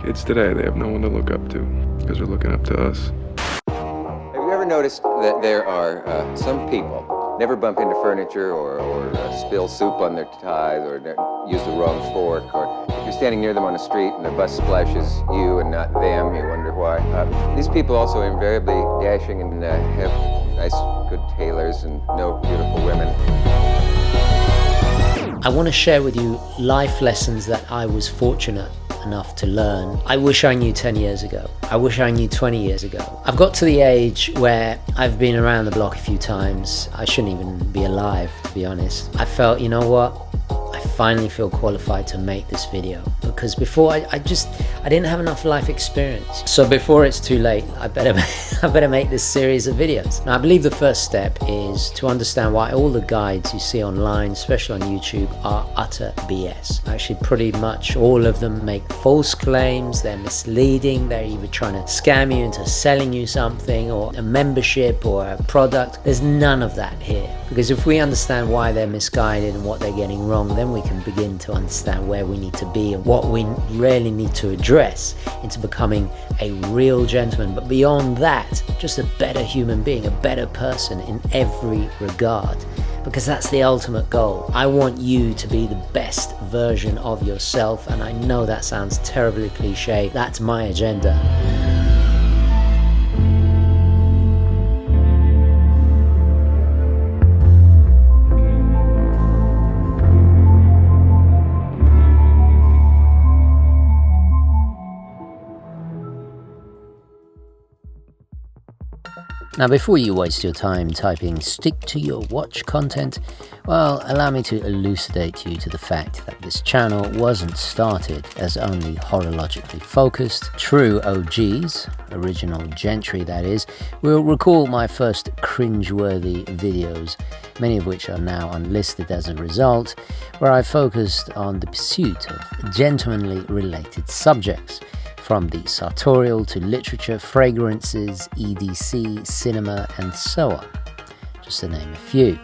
kids today, they have no one to look up to because they're looking up to us. Have you ever noticed that there are some people never bump into furniture or spill soup on their ties or use the wrong fork, or if you're standing near them on the street and the bus splashes you and not them, you wonder why? These people also invariably dashing and have nice, good tailors and know beautiful women. I want to share with you life lessons that I was fortunate enough to learn. I wish I knew 10 years ago. I wish I knew 20 years ago. I've got to the age where I've been around the block a few times. I shouldn't even be alive, to be honest. I felt, you know what? I finally feel qualified to make this video, because before I didn't have enough life experience. So before it's too late, I better make this series of videos. Now, I believe the first step is to understand why all the guides you see online, especially on YouTube, are utter BS. Actually, pretty much all of them make false claims. They're misleading. They're either trying to scam you into selling you something, or a membership or a product. There's none of that here, because if we understand why they're misguided and what they're getting wrong, then we can begin to understand where we need to be and what we really need to address into becoming a real gentleman. But beyond that, just a better human being, a better person in every regard, because that's the ultimate goal. I want you to be the best version of yourself, and I know that sounds terribly cliche. That's my agenda. Now, before you waste your time typing "stick to your watch" content, well, allow me to elucidate you to the fact that this channel wasn't started as only horologically focused. True OGs, original Gentry that is, will recall my first cringeworthy videos, many of which are now unlisted as a result, where I focused on the pursuit of gentlemanly related subjects, from the sartorial to literature, fragrances, EDC, cinema, and so on, just to name a few.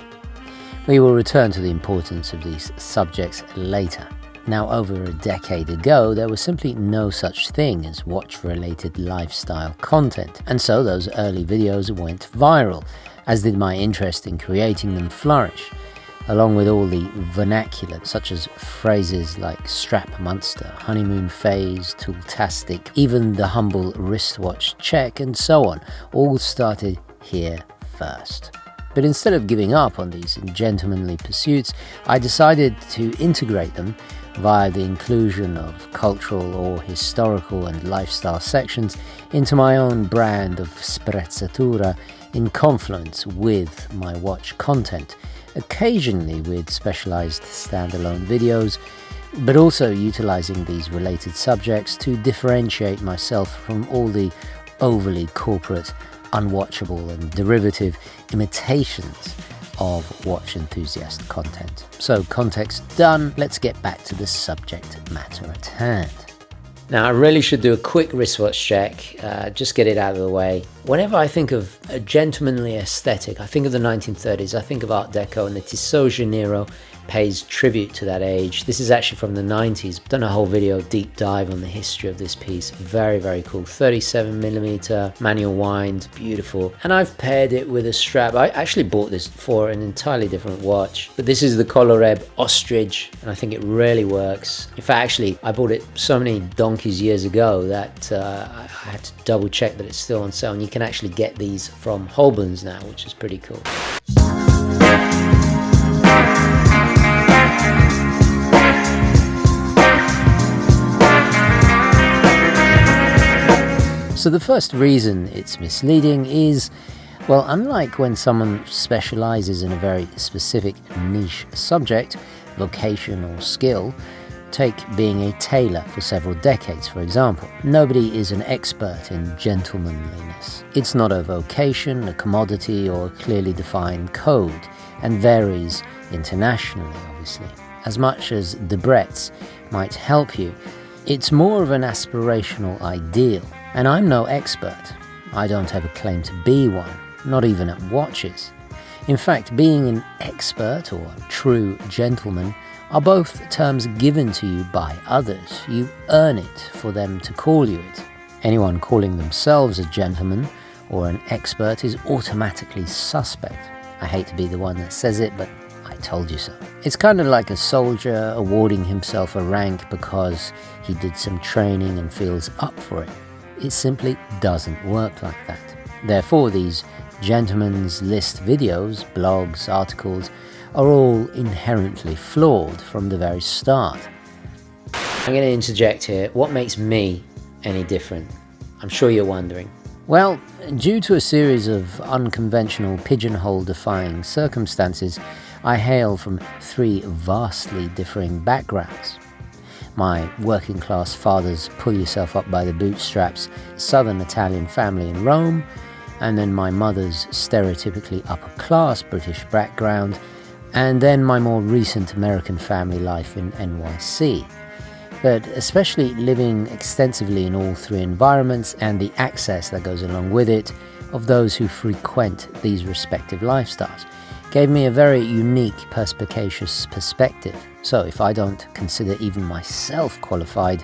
We will return to the importance of these subjects later. Now, over a decade ago, there was simply no such thing as watch-related lifestyle content, and so those early videos went viral, as did my interest in creating them flourish, along with all the vernacular, such as phrases like strap monster, honeymoon phase, tooltastic, even the humble wristwatch check, and so on, all started here first. But instead of giving up on these gentlemanly pursuits, I decided to integrate them via the inclusion of cultural or historical and lifestyle sections into my own brand of sprezzatura in confluence with my watch content, occasionally with specialized standalone videos, but also utilizing these related subjects to differentiate myself from all the overly corporate, unwatchable and derivative imitations of watch enthusiast content. So, context done, let's get back to the subject matter at hand. Now, I really should do a quick wristwatch check, just get it out of the way. Whenever I think of a gentlemanly aesthetic, I think of the 1930s, I think of Art Deco, and the Tissot Janeiro pays tribute to that age. This is actually from the 90s. I've done a whole video deep dive on the history of this piece. Very, very cool. 37mm manual wind, beautiful. And I've paired it with a strap. I actually bought this for an entirely different watch, but this is the Coloreb Ostrich, and I think it really works. In fact, actually, I bought it so many donkeys years ago that I had to double check that it's still on sale, and you can actually get these from Holborn's now, which is pretty cool. So the first reason it's misleading is, well, unlike when someone specializes in a very specific niche subject, vocation or skill, take being a tailor for several decades, for example. Nobody is an expert in gentlemanliness. It's not a vocation, a commodity, or a clearly defined code, and varies internationally, obviously. As much as Debrett's might help you, it's more of an aspirational ideal. And I'm no expert. I don't have a claim to be one, not even at watches. In fact, being an expert or a true gentleman are both terms given to you by others. You earn it for them to call you it. Anyone calling themselves a gentleman or an expert is automatically suspect. I hate to be the one that says it, but I told you so. It's kind of like a soldier awarding himself a rank because he did some training and feels up for it. It simply doesn't work like that. Therefore, these gentlemen's list videos, blogs, articles are all inherently flawed from the very start. I'm going to interject here. What makes me any different? I'm sure you're wondering. Well, due to a series of unconventional pigeonhole-defying circumstances, I hail from 3 vastly differing backgrounds. My working-class father's pull-yourself-up-by-the-bootstraps southern Italian family in Rome, and then my mother's stereotypically upper-class British background, and then my more recent American family life in NYC. But especially living extensively in all 3 environments and the access that goes along with it of those who frequent these respective lifestyles gave me a very unique, perspicacious perspective. So if I don't consider even myself qualified,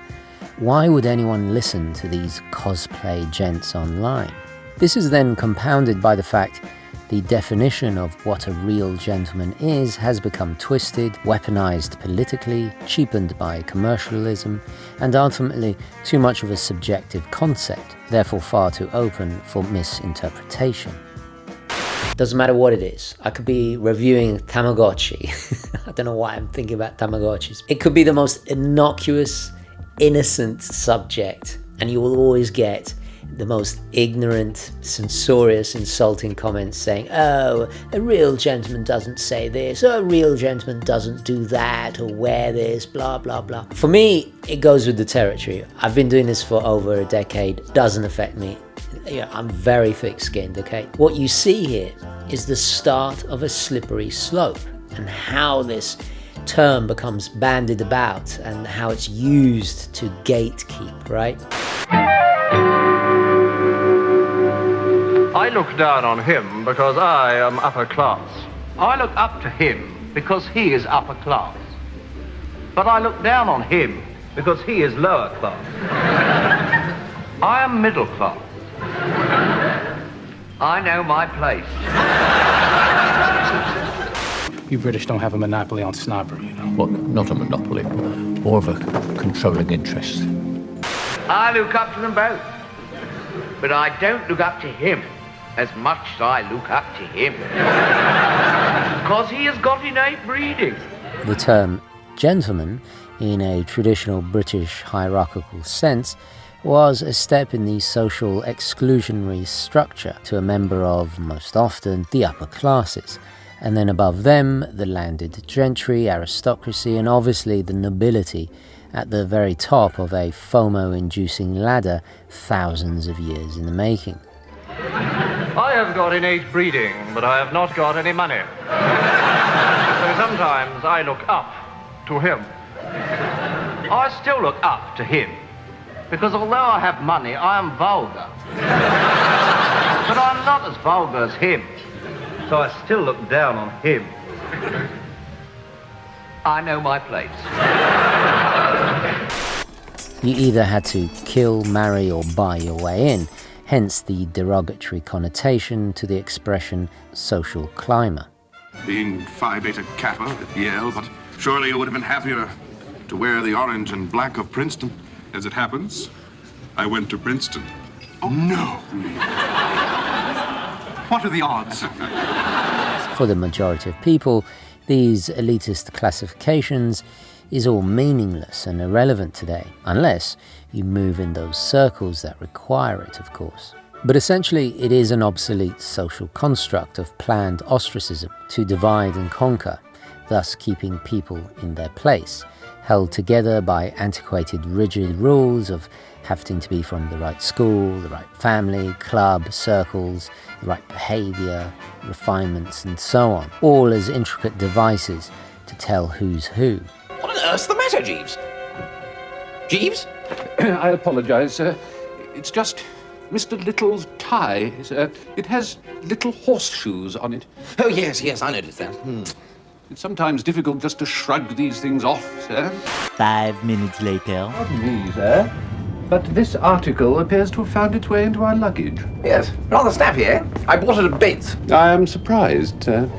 why would anyone listen to these cosplay gents online? This is then compounded by the fact the definition of what a real gentleman is has become twisted, weaponized politically, cheapened by commercialism, and ultimately too much of a subjective concept, therefore far too open for misinterpretation. Doesn't matter what it is. I could be reviewing Tamagotchi. I don't know why I'm thinking about Tamagotchis. It could be the most innocuous, innocent subject, and you will always get the most ignorant, censorious, insulting comments saying, oh, a real gentleman doesn't say this, or a real gentleman doesn't do that, or wear this, blah, blah, blah. For me, it goes with the territory. I've been doing this for over a decade. Doesn't affect me. I'm very thick-skinned, okay? What you see here is the start of a slippery slope, and how this term becomes bandied about and how it's used to gatekeep, right? I look down on him because I am upper class. I look up to him because he is upper class. But I look down on him because he is lower class. I am middle class. I know my place. You British don't have a monopoly on snobbery, you know. Well, not a monopoly, more of a controlling interest. I look up to them both. But I don't look up to him as much as I look up to him. Because he has got innate breeding. The term gentleman, in a traditional British hierarchical sense, was a step in the social exclusionary structure to a member of, most often, the upper classes, and then above them, the landed gentry, aristocracy, and obviously the nobility at the very top of a FOMO-inducing ladder thousands of years in the making. I have got innate breeding, but I have not got any money. So sometimes I look up to him. I still look up to him, because although I have money, I am vulgar. But I'm not as vulgar as him, so I still look down on him. I know my place. You either had to kill, marry, or buy your way in, hence the derogatory connotation to the expression social climber. Being Phi Beta Kappa at Yale, but surely you would have been happier to wear the orange and black of Princeton. As it happens, I went to Princeton. Oh, no. What are the odds? For the majority of people, these elitist classifications is all meaningless and irrelevant today, unless you move in those circles that require it, of course. But essentially, it is an obsolete social construct of planned ostracism to divide and conquer, thus keeping people in their place, held together by antiquated, rigid rules of having to be from the right school, the right family, club, circles, the right behaviour, refinements, and so on, all as intricate devices to tell who's who. What on earth's the matter, Jeeves? Jeeves? I apologize, sir. It's just Mr. Little's tie, sir. It has little horseshoes on it. Oh, yes, I noticed that. It's sometimes difficult just to shrug these things off, sir. 5 minutes later. Pardon me, sir, but this article appears to have found its way into our luggage. Yes, rather snappy, eh? I bought it at Bates. I am surprised, sir.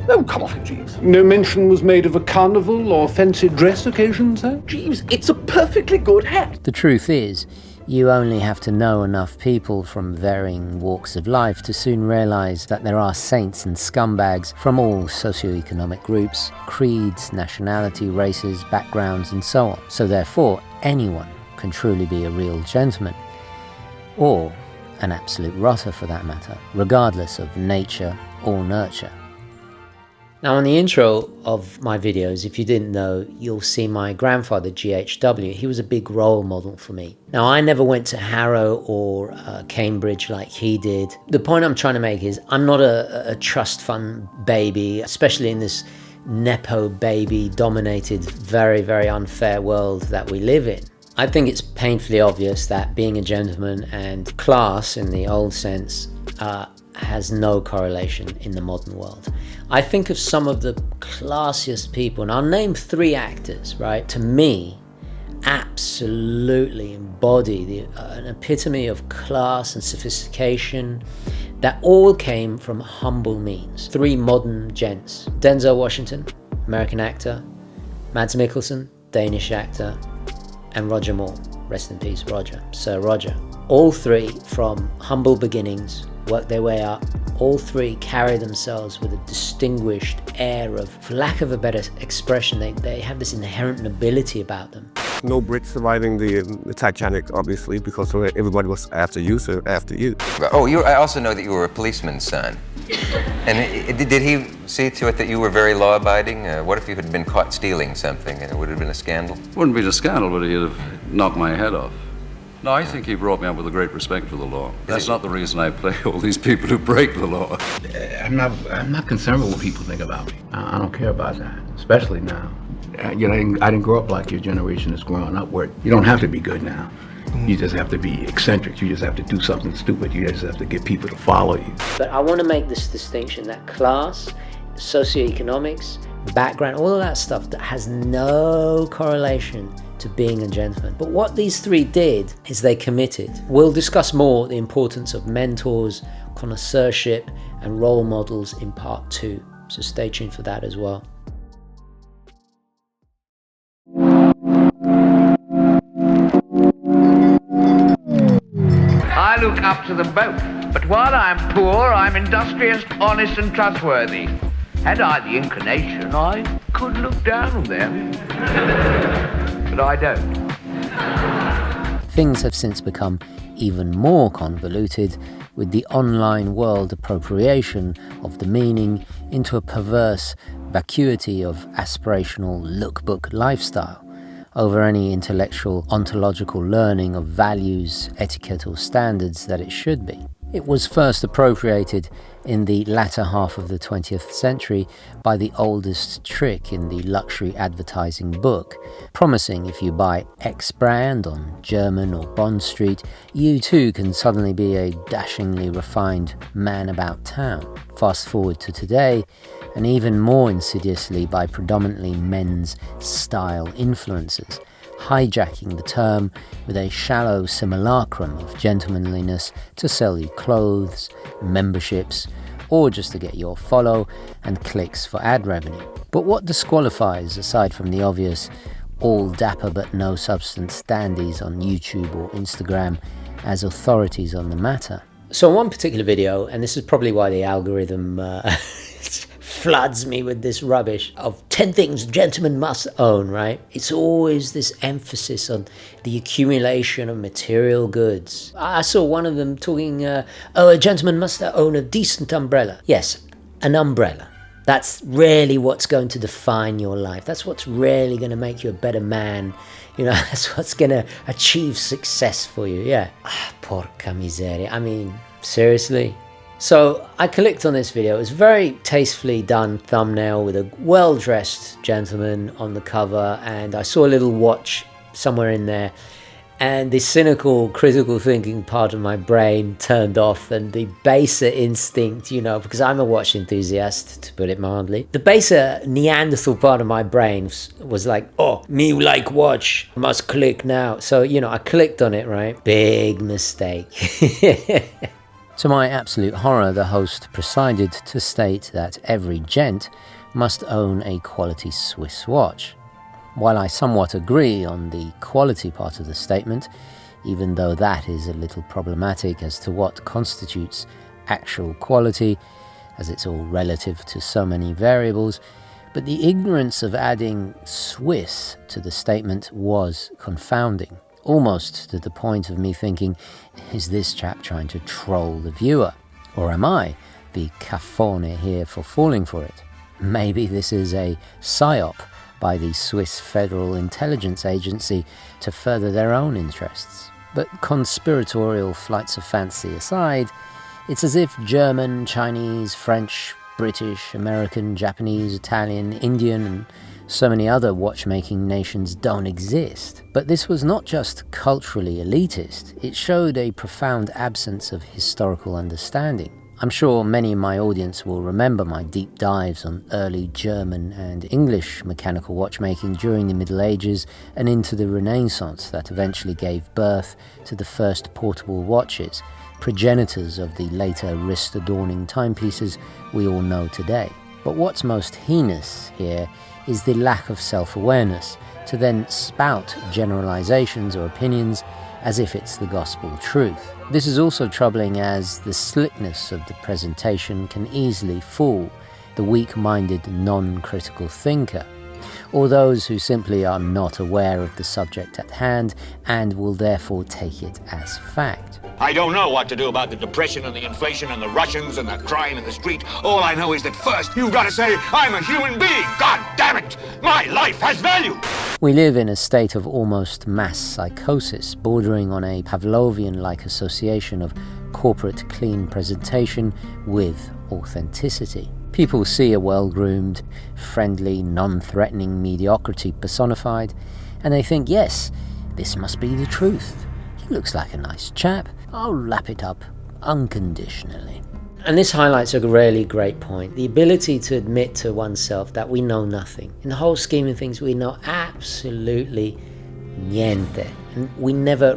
Oh, come off it, Jeeves. No mention was made of a carnival or fancy dress occasion, sir? Jeeves, it's a perfectly good hat. The truth is, you only have to know enough people from varying walks of life to soon realise that there are saints and scumbags from all socioeconomic groups, creeds, nationality, races, backgrounds and so on. So therefore, anyone can truly be a real gentleman, or an absolute rotter for that matter, regardless of nature or nurture. Now, on the intro of my videos, if you didn't know, you'll see my grandfather, GHW. He was a big role model for me. Now, I never went to Harrow or Cambridge like he did. The point I'm trying to make is I'm not a trust fund baby, especially in this Nepo baby dominated, very, very unfair world that we live in. I think it's painfully obvious that being a gentleman and class in the old sense has no correlation in the modern world. I think of some of the classiest people, and I'll name 3 actors, right? To me, absolutely embody an epitome of class and sophistication that all came from humble means. 3 modern gents: Denzel Washington, American actor; Mads Mikkelsen, Danish actor; and Roger Moore, rest in peace, Roger, Sir Roger. All 3 from humble beginnings, worked their way up. All 3 carry themselves with a distinguished air of, for lack of a better expression, they have this inherent nobility about them. No Brits surviving the Titanic, obviously, because everybody was after you, so after you. Oh, I also know that you were a policeman's son. And did he see to it that you were very law-abiding? What if you had been caught stealing something? It would have been a scandal? Wouldn't be a scandal, but he'd have knocked my head off. No, I think he brought me up with a great respect for the law. That's not the reason I play all these people who break the law. I'm not concerned with what people think about me. I don't care about that, especially now. You know, I didn't grow up like your generation is growing up, where you don't have to be good now. You just have to be eccentric. You just have to do something stupid. You just have to get people to follow you. But I want to make this distinction that class, socioeconomics, background, all of that stuff that has no correlation to being a gentleman. But what these 3 did is they committed. We'll discuss more the importance of mentors, connoisseurship, and role models in part 2. So stay tuned for that as well. I look up to them both, but while I'm poor, I'm industrious, honest and trustworthy. Had I the inclination, I could look down on them. But I don't. Things have since become even more convoluted with the online world appropriation of the meaning into a perverse vacuity of aspirational lookbook lifestyle over any intellectual ontological learning of values, etiquette or standards that it should be. It was first appropriated in the latter half of the 20th century by the oldest trick in the luxury advertising book, promising if you buy X brand on German or Bond Street, you too can suddenly be a dashingly refined man about town. Fast forward to today, and even more insidiously by predominantly men's style influencers, hijacking the term with a shallow simulacrum of gentlemanliness to sell you clothes, memberships, or just to get your follow and clicks for ad revenue. But what disqualifies, aside from the obvious all dapper but no substance standees on YouTube or Instagram, as authorities on the matter? So in one particular video, and this is probably why the algorithm floods me with this rubbish of 10 things gentlemen must own, right? It's always this emphasis on the accumulation of material goods. I saw one of them talking, a gentleman must own a decent umbrella. Yes, an umbrella. That's really what's going to define your life. That's what's really going to make you a better man. You know, that's what's going to achieve success for you, yeah. Porca miseria. I mean, seriously? So I clicked on this video. It was very tastefully done thumbnail with a well-dressed gentleman on the cover, and I saw a little watch somewhere in there. And the cynical, critical thinking part of my brain turned off, and the baser instinct, you know, because I'm a watch enthusiast, to put it mildly, the baser Neanderthal part of my brain was like, oh, me like watch, must click now. So, you know, I clicked on it, right? Big mistake. To my absolute horror, the host proceeded to state that every gent must own a quality Swiss watch. While I somewhat agree on the quality part of the statement, even though that is a little problematic as to what constitutes actual quality, as it's all relative to so many variables, but the ignorance of adding Swiss to the statement was confounding, almost to the point of me thinking, is this chap trying to troll the viewer? Or am I the cafone here for falling for it? Maybe this is a psyop by the Swiss Federal Intelligence Agency to further their own interests. But conspiratorial flights of fancy aside, it's as if German, Chinese, French, British, American, Japanese, Italian, Indian, and so many other watchmaking nations don't exist. But this was not just culturally elitist, it showed a profound absence of historical understanding. I'm sure many in my audience will remember my deep dives on early German and English mechanical watchmaking during the Middle Ages and into the Renaissance that eventually gave birth to the first portable watches, progenitors of the later wrist-adorning timepieces we all know today. But what's most heinous here is the lack of self-awareness to then spout generalizations or opinions as if it's the gospel truth. This is also troubling as the slickness of the presentation can easily fool the weak-minded, non-critical thinker, or those who simply are not aware of the subject at hand and will therefore take it as fact. I don't know what to do about the depression and the inflation and the Russians and the crime in the street. All I know is that first you've got to say, I'm a human being. God damn it! My life has value! We live in a state of almost mass psychosis, bordering on a Pavlovian-like association of corporate clean presentation with authenticity. People see a well-groomed, friendly, non-threatening mediocrity personified, and they think, yes, this must be the truth. He looks like a nice chap. I'll lap it up unconditionally. And this highlights a really great point. The ability to admit to oneself that we know nothing. In the whole scheme of things, we know absolutely niente. And we never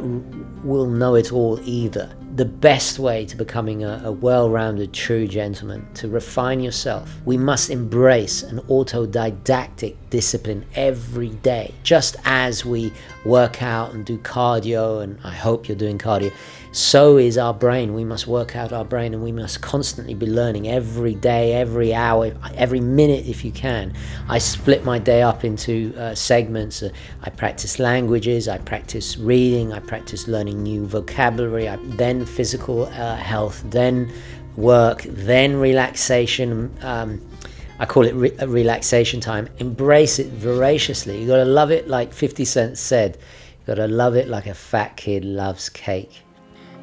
will know it all either. The best way to becoming a well-rounded true gentleman, to refine yourself, we must embrace an autodidactic discipline every day. Just as we work out and do cardio, and I hope you're doing cardio, so is our brain. We must work out our brain, and we must constantly be learning every day, every hour, every minute if you can. I split my day up into segments. I practice languages, I practice reading, I practice learning new vocabulary, then physical health, then work, then relaxation. I call it relaxation time. Embrace it voraciously. You gotta love it like 50 Cent said. You gotta love it like a fat kid loves cake.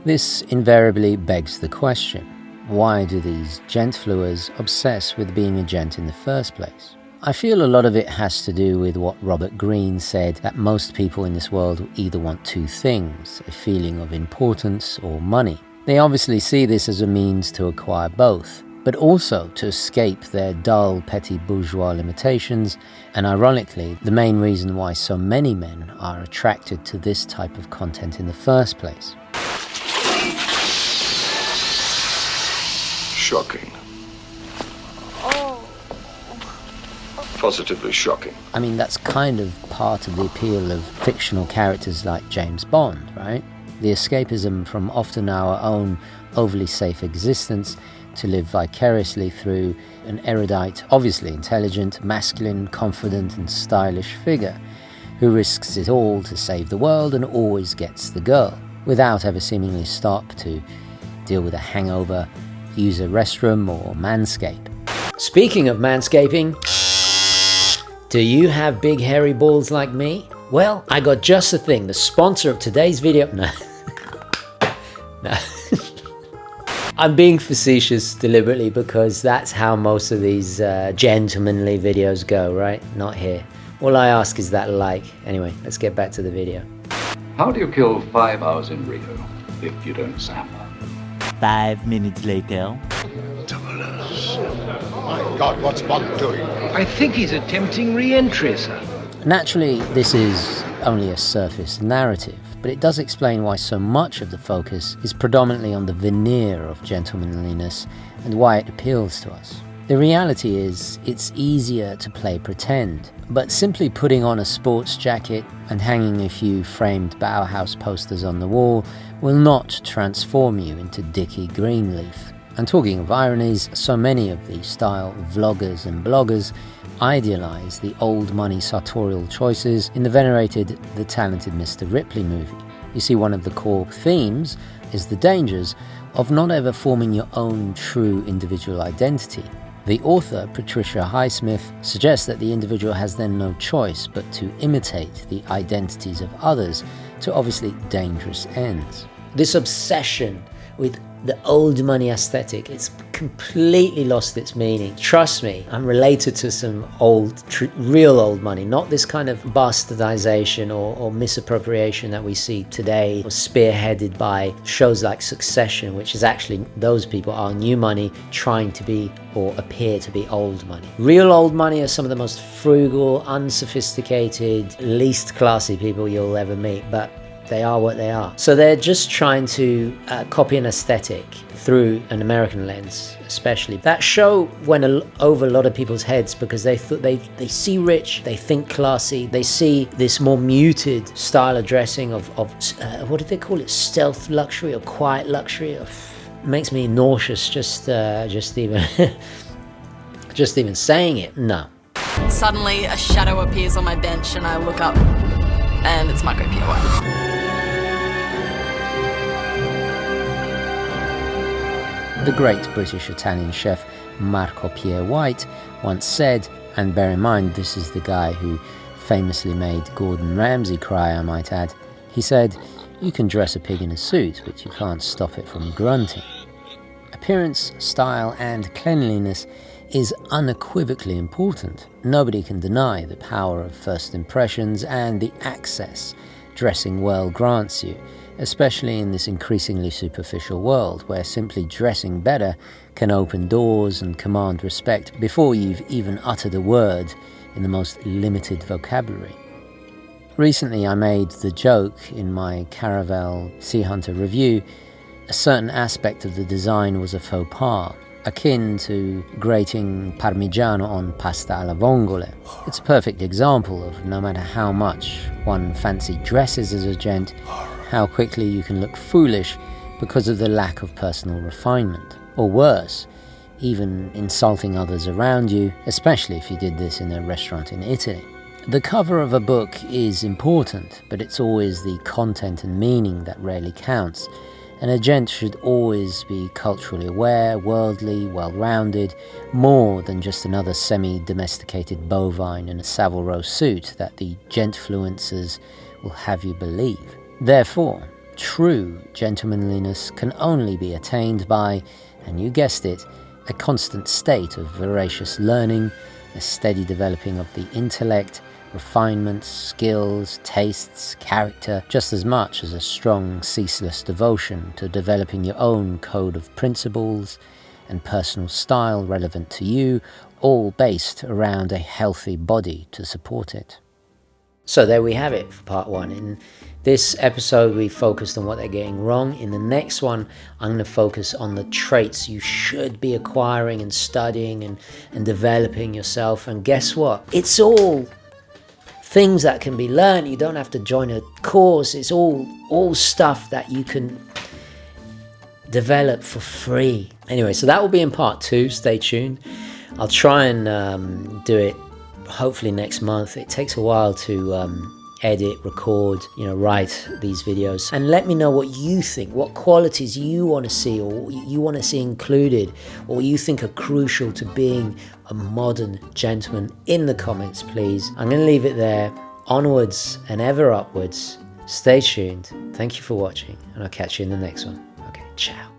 This invariably begs the question, why do these gent-fluers obsess with being a gent in the first place? I feel a lot of it has to do with what Robert Greene said, that most people in this world either want two things, a feeling of importance or money. They obviously see this as a means to acquire both, but also to escape their dull, petty bourgeois limitations, and ironically, the main reason why so many men are attracted to this type of content in the first place. Shocking. Positively shocking. I mean, that's kind of part of the appeal of fictional characters like James Bond, right? The escapism from often our own overly safe existence to live vicariously through an erudite, obviously intelligent, masculine, confident and stylish figure who risks it all to save the world and always gets the girl, without ever seemingly stop to deal with a hangover, use a restroom or manscape. Speaking of manscaping, do you have big hairy balls like me? Well, I got just the thing. The sponsor of today's video... No. No. I'm being facetious deliberately because that's how most of these gentlemanly videos go, right? Not here. All I ask is that like. Anyway, let's get back to the video. How do you kill 5 hours in Rio if you don't sample? 5 minutes later. My God, what's Bond doing? I think he's attempting re-entry, sir. Naturally, this is only a surface narrative, but it does explain why so much of the focus is predominantly on the veneer of gentlemanliness and why it appeals to us. The reality is, it's easier to play pretend, but simply putting on a sports jacket and hanging a few framed Bauhaus posters on the wall will not transform you into Dickie Greenleaf. And talking of ironies, so many of the style vloggers and bloggers idealize the old money sartorial choices in the venerated The Talented Mr. Ripley movie. You see, one of the core themes is the dangers of not ever forming your own true individual identity. The author, Patricia Highsmith, suggests that the individual has then no choice but to imitate the identities of others to obviously dangerous ends. This obsession with the old money aesthetic, it's completely lost its meaning. Trust me, I'm related to some real old money, not this kind of bastardization or misappropriation that we see today, or spearheaded by shows like Succession, which is actually, those people are new money trying to be or appear to be old money. Real old money are some of the most frugal, unsophisticated, least classy people you'll ever meet, but they are what they are. So they're just trying to copy an aesthetic through an American lens, especially. That show went over a lot of people's heads because they see rich, they think classy, they see this more muted style of dressing of what did they call it? Stealth luxury or quiet luxury? It makes me nauseous just even just even saying it. No. Suddenly a shadow appears on my bench and I look up and it's Marco Pierre White. The great British Italian chef Marco Pierre White once said, and bear in mind this is the guy who famously made Gordon Ramsay cry, I might add, he said, "You can dress a pig in a suit, but you can't stop it from grunting." Appearance, style and cleanliness is unequivocally important. Nobody can deny the power of first impressions and the access dressing well grants you, especially in this increasingly superficial world where simply dressing better can open doors and command respect before you've even uttered a word in the most limited vocabulary. Recently I made the joke in my Caravelle Sea Hunter review, a certain aspect of the design was a faux pas, akin to grating Parmigiano on pasta alla vongole. It's a perfect example of no matter how much one fancy dresses as a gent, how quickly you can look foolish because of the lack of personal refinement. Or worse, even insulting others around you, especially if you did this in a restaurant in Italy. The cover of a book is important, but it's always the content and meaning that rarely counts. And a gent should always be culturally aware, worldly, well-rounded, more than just another semi-domesticated bovine in a Savile Row suit that the gentfluencers will have you believe. Therefore, true gentlemanliness can only be attained by, and you guessed it, a constant state of voracious learning, a steady developing of the intellect, refinement, skills, tastes, character, just as much as a strong, ceaseless devotion to developing your own code of principles and personal style relevant to you, all based around a healthy body to support it. So there we have it for part one. In this episode, we focused on what they're getting wrong. In the next one, I'm going to focus on the traits you should be acquiring and studying and developing yourself. And guess what? It's all things that can be learned. You don't have to join a course. It's all stuff that you can develop for free. Anyway, so that will be in part two. Stay tuned. I'll try and do it hopefully next month. It takes a while to edit, record, write these videos. And let me know what you think, what qualities you want to see or you want to see included or you think are crucial to being a modern gentleman in the comments, please. I'm going to leave it there. Onwards and ever upwards. Stay tuned. Thank you for watching and I'll catch you in the next one. Okay, ciao.